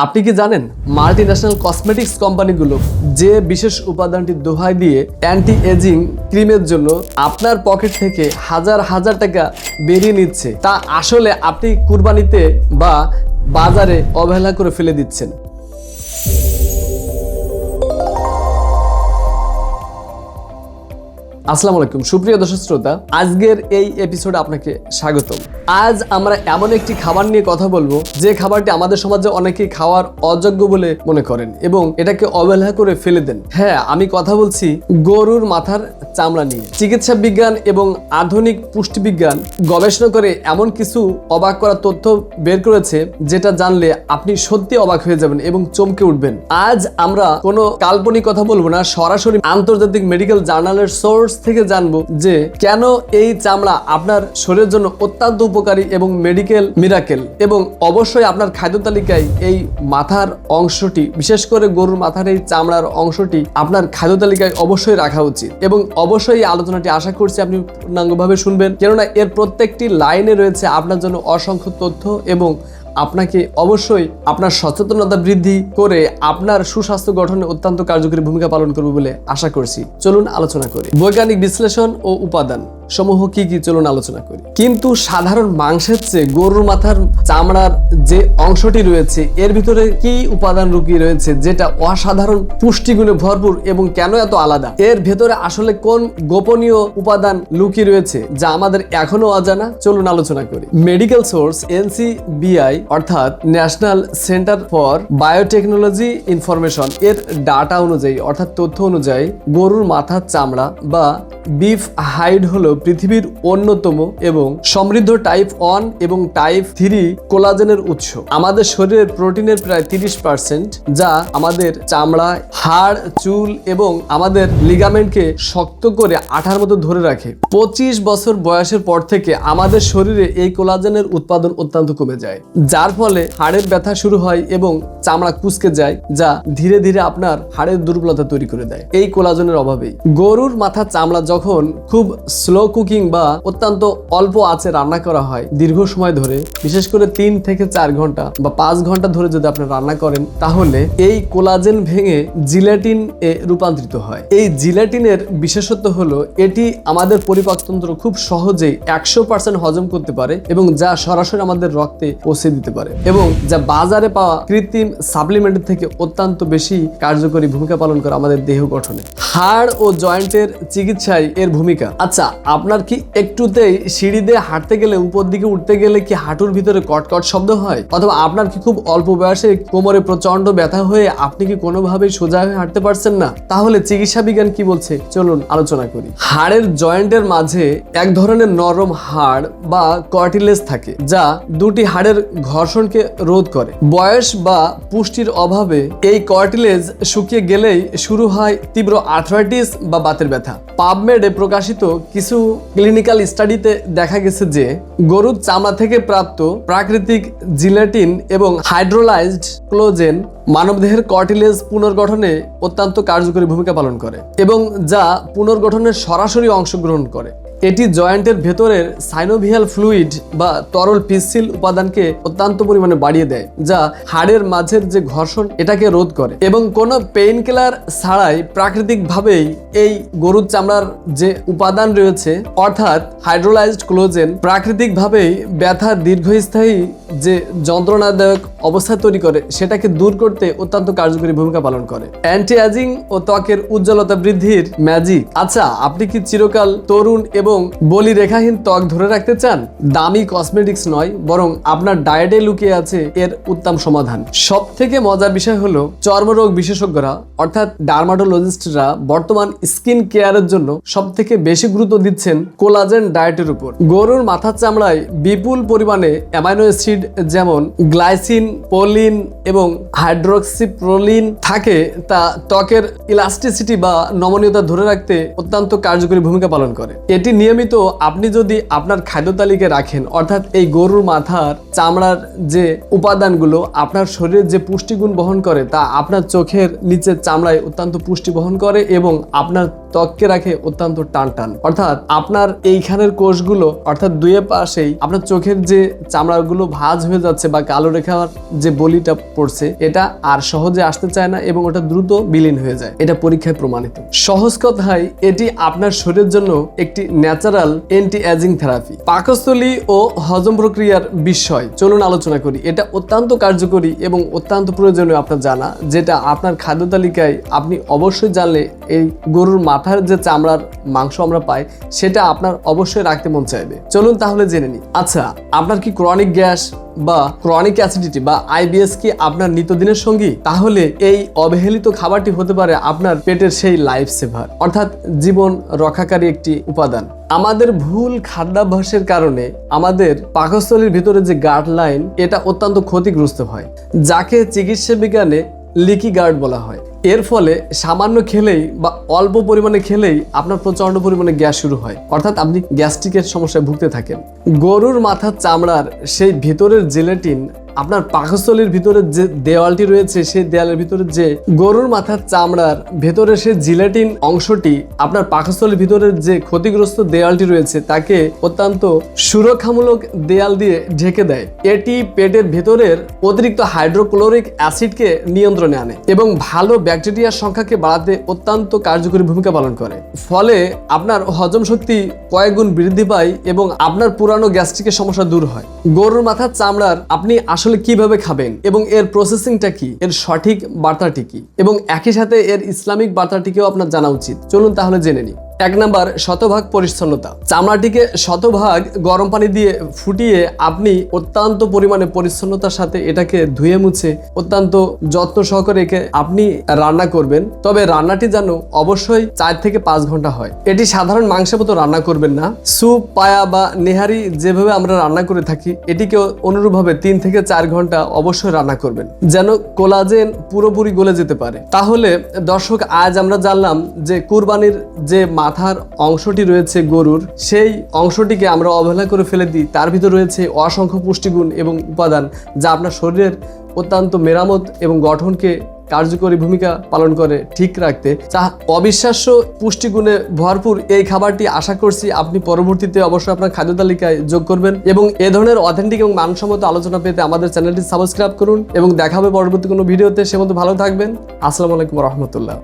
আপনি কি জানেন মাল্টিন্যাশনাল কসমেটিক্স কোম্পানিগুলো যে বিশেষ উপাদানটি দোহাই দিয়ে অ্যান্টি এজিং ক্রিমের জন্য আপনার পকেট থেকে হাজার হাজার টাকা বেরিয়ে নিচ্ছে তা আসলে আপনি কুরবানিতে বা বাজারে অবহেলা করে ফেলে দিচ্ছেন। আসসালামু আলাইকুম সুপ্রিয় দর্শক শ্রোতা, আজকের এই এপিসোডে আপনাকে স্বাগতম। আজ আমরা এমন একটি খাবার নিয়ে কথা বলবো যে খাবারটি আমাদের সমাজে অনেকেই খাওয়ার অযোগ্য বলে মনে করেন এবং এটাকে অবহেলা করে ফেলে দেন। হ্যাঁ, আমি কথা বলছি গরুর মাথার চামড়া নিয়ে। চিকিৎসা বিজ্ঞান এবং আধুনিক পুষ্টিবিজ্ঞান গবেষণা করে এমন কিছু অবাক করা তথ্য বের করেছে যেটা জানলে আপনি সত্যি অবাক হয়ে যাবেন এবং চমকে উঠবেন। আজ আমরা কোনো কাল্পনিক কথা বলবো না, সরাসরি আন্তর্জাতিক মেডিকেল জার্নালের সোর্স থেকে জানবো যে কেন এই চামড়া আপনার শরীরের জন্য অত্যন্ত উপকারী এবং মেডিকেল মিরাকেল। এবং অবশ্যই আপনার খাদ্য তালিকায় এই মাথার অংশটি, বিশেষ করে গরুর মাথার এই চামড়ার অংশটি আপনার খাদ্য তালিকায় অবশ্যই রাখা উচিত। এবং অবশ্যই এই আলোচনাটি আশা করছি আপনি পূর্ণাঙ্গভাবে শুনবেন, কেননা এর প্রত্যেকটি লাইনে রয়েছে আপনার জন্য অসংখ্য তথ্য এবং আপনাকে অবশ্যই আপনার সচেতনতা বৃদ্ধি করে আপনার সুস্বাস্থ্য গঠনে অত্যন্ত কার্যকরী ভূমিকা পালন করবে বলে আশা করছি। চলুন আলোচনা করি। বৈজ্ঞানিক বিশ্লেষণ ও উপাদান সমূহ কি কি, চলুন আলোচনা করি। কিন্তু সাধারণ মাংসের চেয়ে গরুর মাথার চামড়ার যে অংশটি রয়েছে এর ভিতরে কি উপাদান লুকিয়ে রয়েছে যেটা অসাধারণ পুষ্টিগুণে ভরপুর এবং কেন এত আলাদা? এর ভেতরে আসলে কোন গোপনীয় উপাদান লুকিয়ে রয়েছে যা আমাদের এখনো অজানা? চলুন আলোচনা করি। মেডিকেল সোর্স NCBI অর্থাৎ national centre for biotechnology information এর ডাটা অনুযায়ী অর্থাৎ তথ্য অনুযায়ী গরুর মাথার চামড়া বা বিফ হাইড হলো পৃথিবীর অন্যতম এবং সমৃদ্ধ টাইপ 1 এবং টাইপ 3 কোলাজেনের উৎস। আমাদের শরীরের প্রোটিনের প্রায় 30%, যা আমাদের চামড়া, হাড়, চুল এবং আমাদের লিগামেন্টকে শক্ত করে আঠার মতো ধরে রাখে। 25 বছর বয়সের পর থেকে আমাদের শরীরে এই কোলাজেনের উৎপাদন অত্যন্ত কমে যায়, যার ফলে হাড়ের ব্যথা শুরু হয় এবং চামড়া কুঁচকে যায়, যা ধীরে ধীরে আপনার হাড়ের দুর্বলতা তৈরি করে দেয় এই কোলাজেনের অভাবেই। গরুর মাথার চামড়া যখন খুব স্লো কুকিং বা অত্যন্ত অল্প আঁচে রান্না করা হয় দীর্ঘ সময় ধরে, বিশেষ করে 3 থেকে 4 ঘন্টা বা 5 ঘন্টা ধরে যদি আপনি রান্না করেন, তাহলে এই কোলাজেন ভেঙে জিলেটিন এ রূপান্তরিত হয়। এই জিলেটিনের বিশেষত্ব হলো এটি আমাদের পরিপাকতন্ত্র খুব সহজেই 100% হজম করতে পারে এবং যা সরাসরি আমাদের রক্তে পৌঁছে দিতে পারে এবং যা বাজারে পাওয়া কৃত্রিম সাপ্লিমেন্টের থেকে অত্যন্ত বেশি কার্যকরী ভূমিকা পালন করে আমাদের দেহ গঠনে। হাড় ও জয়েন্টের চিকিৎসায় এর ভূমিকা। আচ্ছা, আপনার কি একটুতেই সিঁড়ি দিয়ে হাঁটতে গেলে, উপর দিকে উঠতে গেলে কি হাঁটুর ভিতরে কটকট শব্দ হয়? অথবা আপনার কি খুব অল্প বয়সে কোমরে প্রচন্ড ব্যথা হয়ে আপনি কি কোনোভাবেই সোজা হয়ে হাঁটতে পারছেন না? তাহলে চিকিৎসা বিজ্ঞান কি বলছে চলুন আলোচনা করি। হাড়ের জয়েন্টের মাঝে এক ধরনের নরম হাড় বা কর্টিলেজ থাকে যা দুটি হাড়ের ঘর্ষণকে রোধ করে। বয়স বা পুষ্টির অভাবে এই কর্টিলেজ শুকিয়ে গেলেই শুরু হয় তীব্র আর্থ্রাইটিস বা বাতের ব্যথা। পাবমেডে প্রকাশিত কিছু ক্লিনিক্যাল স্টাডিতে দেখা গেছে যে গরুর চামড়া থেকে প্রাপ্ত প্রাকৃতিক জিলেটিন এবং হাইড্রোলাইজড কোলাজেন মানবদেহের কর্টিলেজ পুনর্গঠনে অত্যন্ত কার্যকরী ভূমিকা পালন করে এবং যা পুনর্গঠনের সরাসরি অংশগ্রহণ করে। এটি জয়েন্টের ভেতরের সাইনোভিয়াল ফ্লুইড বা তরল পিচ্ছিল উপাদানকে অত্যন্ত পরিমাণে বাড়িয়ে দেয়, যা হাড়ের মাঝের যে ঘর্ষণ এটাকে রোধ করে এবং কোনো পেইন কিলার ছাড়াই প্রাকৃতিকভাবেই এই গরুর চামড়ার যে উপাদান রয়েছে অর্থাৎ হাইড্রোলাইজড কোলাজেন প্রাকৃতিকভাবেই ব্যথা দীর্ঘস্থায়ী যে যন্ত্রণাদায়ক অবস্থা তৈরি করে সেটাকে দূর করতে অত্যন্ত কার্যকরী ভূমিকা পালন করে। অ্যান্টি এজিং ও ত্বকের উজ্জ্বলতা বৃদ্ধির ম্যাজিক। আচ্ছা, আপনি কি চিরকাল তরুণ এবং বলি রেখাহীন ত্বক ধরে রাখতে চান? দামি কসমেটিক্স নয়, বরং আপনার ডায়েটে লুকিয়ে আছে এর উত্তম সমাধান। সব থেকে মজার বিষয় হলো চর্মরোগ বিশেষজ্ঞরা অর্থাৎ ডার্মাটোলজিস্টরা বর্তমান স্কিন কেয়ারের জন্য সব থেকে বেশি গুরুত্ব দিচ্ছেন কোলাজেন ডায়েটের উপর। গরুর মাথার চামড়ায় বিপুল পরিমাণে অ্যামাইনো অ্যাসিড যেমন গ্লাইসিন, পোলিন এবং হাইড্রোক্সিপ্রোলিন থাকে, তা ত্বকের ইলাস্টিসিটি বা নমনীয়তা ধরে রাখতে অত্যন্ত কার্যকরী ভূমিকা পালন করে। এটি নিয়মিত আপনি যদি আপনার খাদ্য তালিকায় রাখেন, অর্থাৎ এই গরুর মাথার চামড়ার যে উপাদানগুলো আপনার শরীরের যে পুষ্টিগুণ বহন করে তা আপনার চোখের নিচের চামড়ায় অত্যন্ত পুষ্টি বহন করে এবং আপনার ত্বককে রাখে অত্যন্ত টানটান। অর্থাৎ আপনার এইখানের কোষগুলো অর্থাৎ দুয়ে পাশেই আপনার চোখের যে চামড়াগুলো ভাঁজ হয়ে যাচ্ছে বা কালো রেখার যে বলিটা পড়ছে এটা আর সহজে আসতে চায় না এবং ওটা দ্রুত বিলীন হয়ে যায়। এটা পরীক্ষায় প্রমাণিত। সহজ কথায় এটি আপনার শরীরের জন্য একটি ন্যাচারাল অ্যান্টি এজিং থেরাপি। পাকস্থলী ও হজম প্রক্রিয়ার বিষয় চলুন আলোচনা করি। এটা অত্যন্ত কার্যকরী এবং অত্যন্ত প্রয়োজনীয় আপনার জানা, যেটা আপনার খাদ্য তালিকায় আপনি অবশ্যই জানলে এই গরুর মাথার যে চামড়ার মাংস আমরা পাই সেটা আপনার অবশ্যই রাখতে মন চাইবে। চলুন তাহলে জেনে নিই। আচ্ছা, আপনার কি ক্রনিক গ্যাস বা ক্রনিক অ্যাসিডিটি বা আইবিএস কি আপনার নিত্যদিনের সঙ্গী? তাহলে এই অবহেলিত খাবারটি হতে পারে আপনার পেটের সেই লাইফ সেভার, অর্থাৎ জীবন রক্ষাকারী একটি উপাদান। আমাদের ভুল খাদ্যাভ্যাসের কারণে আমাদের পাকস্থলীর ভিতরে যে গার্ড লাইন এটা অত্যন্ত ক্ষতিগ্রস্ত হয়, যাকে চিকিৎসা বিজ্ঞানে লিকি গার্ড বলা হয়। এর ফলে সামান্য খেলেই বা অল্প পরিমাণে খেলেই আপনার প্রচন্ড পরিমাণে গ্যাস শুরু হয়, অর্থাৎ আপনি গ্যাস্ট্রিকের সমস্যায় ভুগতে থাকেন। গরুর মাথার চামড়ার সেই ভিতরের জেলেটিন আপনার পাকস্থলীর ভিতরে যে দেওয়ালটি রয়েছে সেই দেওয়ালের ভিতরে যে গরুর মাথার চামড়ার ভেতরে সেই জিলেটিন অংশটি আপনার পাকস্থলীর ভিতরের যে ক্ষতিগ্রস্ত দেওয়ালটি রয়েছে তাকে অত্যন্ত সুরক্ষামূলক দেয়াল দিয়ে ঢেকে দেয়। এটি পেটের ভেতরের অতিরিক্ত হাইড্রোক্লোরিক অ্যাসিডকে নিয়ন্ত্রণে আনে এবং ভালো ব্যাকটেরিয়ার সংখ্যাকে বাড়াতে অত্যন্ত কার্যকরী ভূমিকা পালন করে। ফলে আপনার হজম শক্তি কয়েক গুণ বৃদ্ধি পায় এবং আপনার পুরানো গ্যাস্ট্রিকের সমস্যা দূর হয়। গরুর মাথার চামড়ার আপনি আসলে কিভাবে খাবেন এবং এর প্রসেসিংটা কি, এর সঠিক বার্তাটি কি এবং একই সাথে এর ইসলামিক বার্তাটিকেও আপনার জানা উচিত। চলুন তাহলে জেনে নিই। 1 নাম্বার, শতভাগ পরিচ্ছন্নতা। চামড়াটিকে শতভাগ গরম পানি দিয়ে ফুটিয়ে আপনি অত্যন্ত পরিমাণে পরিচ্ছন্নতার সাথে এটাকে ধুয়ে মুছে অত্যন্ত যত্ন সহকারে একে আপনি রান্না করবেন। তবে রান্নাটি যেন অবশ্যই 4 থেকে 5 ঘন্টা হয়। এটি সাধারণ মাংসের মতো রান্না করবেন না। স্যুপ, পায়া বা নেহারি যেভাবে আমরা রান্না করে থাকি এটিকে অনুরূপভাবে 3 থেকে 4 ঘন্টা অবশ্যই রান্না করবেন, যেন কোলাজেন পুরোপুরি গলে যেতে পারে। তাহলে দর্শক, আজ আমরা জানলাম যে কুরবানির যে মাথার অংশটি রয়েছে গরুর, সেই অংশটিকে আমরা অবহেলা করে ফেলে দিই। তার ভিতর রয়েছে অসংখ্য পুষ্টিগুণ এবং উপাদান যা আপনার শরীরের অত্যন্ত মেরামত এবং গঠনকে কার্যকরী ভূমিকা পালন করে ঠিক রাখতে। যা অবিশ্বাস্য পুষ্টিগুণে ভরপুর এই খাবারটি আশা করছি আপনি পরবর্তীতে অবশ্যই আপনার খাদ্য তালিকায় যোগ করবেন এবং এ ধরনের অথেন্টিক এবং মানসম্মত আলোচনা পেতে আমাদের চ্যানেলটি সাবস্ক্রাইব করুন এবং দেখা হবে পরবর্তী কোনো ভিডিওতে। সে মতো ভালো থাকবেন। আসসালামু আলাইকুম রহমতুল্লাহ।